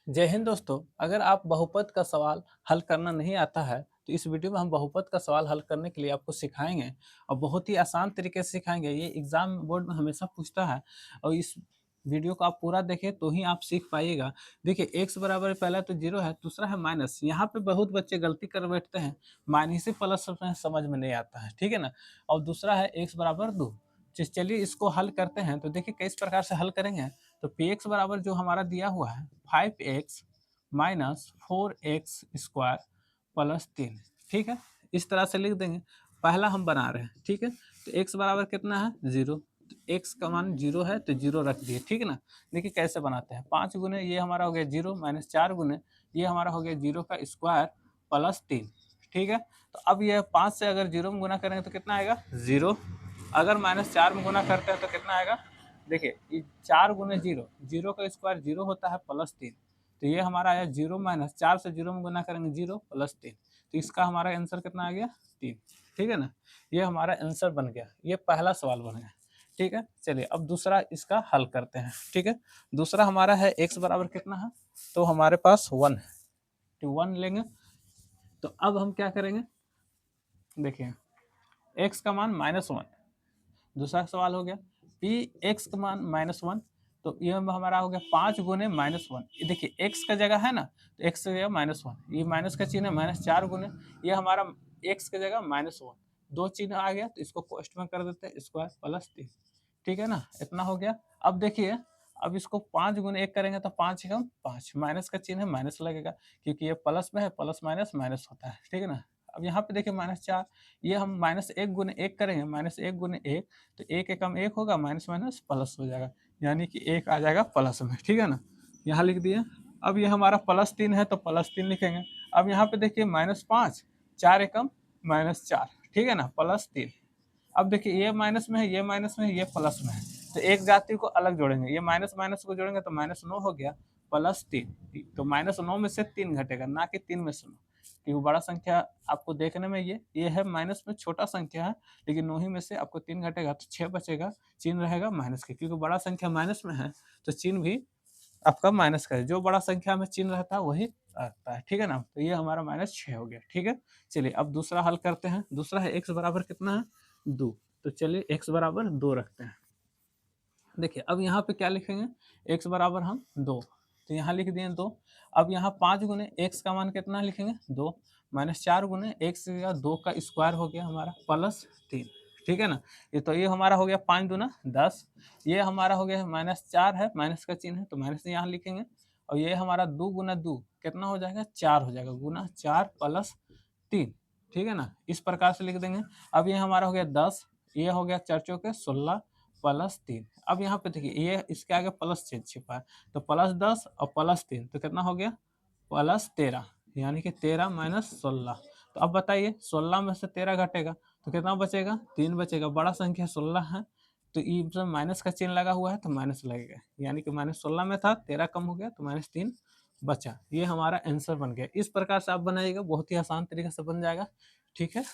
जय हिंद दोस्तों। अगर आप बहुपद का सवाल हल करना नहीं आता है तो इस वीडियो में हम बहुपद का सवाल हल करने के लिए आपको सिखाएंगे और बहुत ही आसान तरीके से सिखाएंगे। ये एग्जाम बोर्ड में हमेशा पूछता है और इस वीडियो को आप पूरा देखें तो ही आप सीख पाइएगा। देखिए एक्स बराबर पहला तो जीरो है, दूसरा है माइनस। यहाँ पे बहुत बच्चे गलती कर बैठते हैं, माइनस से प्लस में समझ में नहीं आता है, ठीक है ना। और दूसरा है एक्स बराबर दो। चलिए इसको हल करते हैं। तो देखिए किस प्रकार से हल करेंगे। तो पी एक्स बराबर जो हमारा दिया हुआ है 5x माइनस 4x² प्लस 3, ठीक है। इस तरह से लिख देंगे। पहला हम बना रहे हैं, ठीक है। तो x बराबर कितना है जीरो, तो x का मान जीरो है तो जीरो रख दिए, ठीक है ना। देखिए कैसे बनाते हैं। 5 गुने ये हमारा हो गया जीरो माइनस 4 गुने ये हमारा हो गया जीरो का स्क्वायर प्लस 3, ठीक है। तो अब ये 5 से अगर जीरो में गुना करेंगे तो कितना आएगा जीरो। अगर माइनस 4 में गुना करते हैं तो कितना आएगा। देखिए ये 4 गुने जीरो, जीरो का स्क्वायर जीरो होता है प्लस 3। तो ये हमारा आया जीरो माइनस 4 से जीरो में गुना करेंगे जीरो प्लस 3। तो इसका हमारा आंसर कितना आ गया 3, ठीक है ना। ये हमारा आंसर बन गया, ये पहला सवाल बन गया, ठीक है। चलिए अब दूसरा इसका हल करते हैं, ठीक है। दूसरा हमारा है x बराबर कितना है, तो हमारे पास 1 है, तो 1 लेंगे। तो अब हम क्या करेंगे, देखिए x का मान -1। दूसरा सवाल हो गया पी एक्स का मान -1। तो ये हमारा हो गया 5 गुने -1। देखिए एक्स का जगह है ना, तो एक्स की जगह -1, ये माइनस का चिन्ह है, -4 गुने ये हमारा एक्स की जगह -1, दो चिन्ह आ गया तो इसको कोष्ट में कर देते हैं स्क्वायर प्लस 3, ठीक है ना। इतना हो गया। अब देखिए अब इसको 5 गुने 1 करेंगे तो 5 एकम 5, माइनस का चिन्ह है माइनस लगेगा क्योंकि ये प्लस में है, प्लस माइनस माइनस होता है, ठीक है ना। अब यहाँ पे देखिए -4, ये हम -1 गुने 1 करेंगे, -1 गुने 1 तो एक एकम एक होगा, माइनस माइनस प्लस हो जाएगा, यानी कि एक आ जाएगा प्लस में, ठीक है ना। यहाँ लिख दिए। अब ये हमारा +3 है तो +3 लिखेंगे। अब यहाँ पे देखिए -5, 4 एकम -4, ठीक है ना, +3। अब देखिए ये माइनस में है, ये माइनस में है, ये प्लस में है, तो एक जाति को अलग जोड़ेंगे, ये माइनस माइनस को जोड़ेंगे तो -9 हो गया +3। तो -9 में से 3 घटेगा, ना कि 3 में से 9, क्योंकि बड़ा संख्या आपको देखने में ये है माइनस में छोटा संख्या है, लेकिन 9 ही में से आपको 3 घटेगा तो 6 बचेगा, चिन्ह रहेगा माइनस के, क्योंकि बड़ा संख्या माइनस में है तो चिन्ह भी आपका माइनस का है। जो बड़ा संख्या में चिन्ह रहता है वही रहता है, ठीक है ना। तो ये हमारा -6 हो गया, ठीक है। चलिए अब दूसरा हल करते हैं। दूसरा है x बराबर कितना है 2। तो चलिए x बराबर 2 रखते हैं। देखिए अब यहाँ पे क्या लिखेंगे, x बराबर हम 2, तो यहाँ लिख दिए 2। अब यहाँ 5 गुने x का मान कितना लिखेंगे 2, -4 गुने x का 2 का स्क्वायर हो गया हमारा +3, ठीक है ना। ये तो ये हमारा हो गया 5 दूना 10, ये हमारा हो गया -4 है, माइनस का चिन्ह है तो माइनस यहाँ लिखेंगे। और ये हमारा 2 गुना 2 कितना हो जाएगा 4 हो जाएगा, गुना 4 +3, ठीक है ना। इस प्रकार से लिख देंगे। अब ये हमारा हो गया 10, ये हो गया 4 चौके 16 +3। अब यहाँ पे देखिए ये इसके आगे प्लस चिन्ह छिपा है, तो +10 और +3 तो कितना हो गया +13, यानी कि 13 माइनस 16। तो अब बताइए 16 में से 13 घटेगा तो कितना बचेगा 3 बचेगा। बड़ा संख्या 16 है तो ये माइनस का चिन्ह लगा हुआ है तो माइनस लगेगा, यानी कि -16 में था 13 कम हो गया तो -3 बचा। ये हमारा आंसर बन गया। इस प्रकार से आप बनाइएगा, बहुत ही आसान तरीके से बन जाएगा, ठीक है।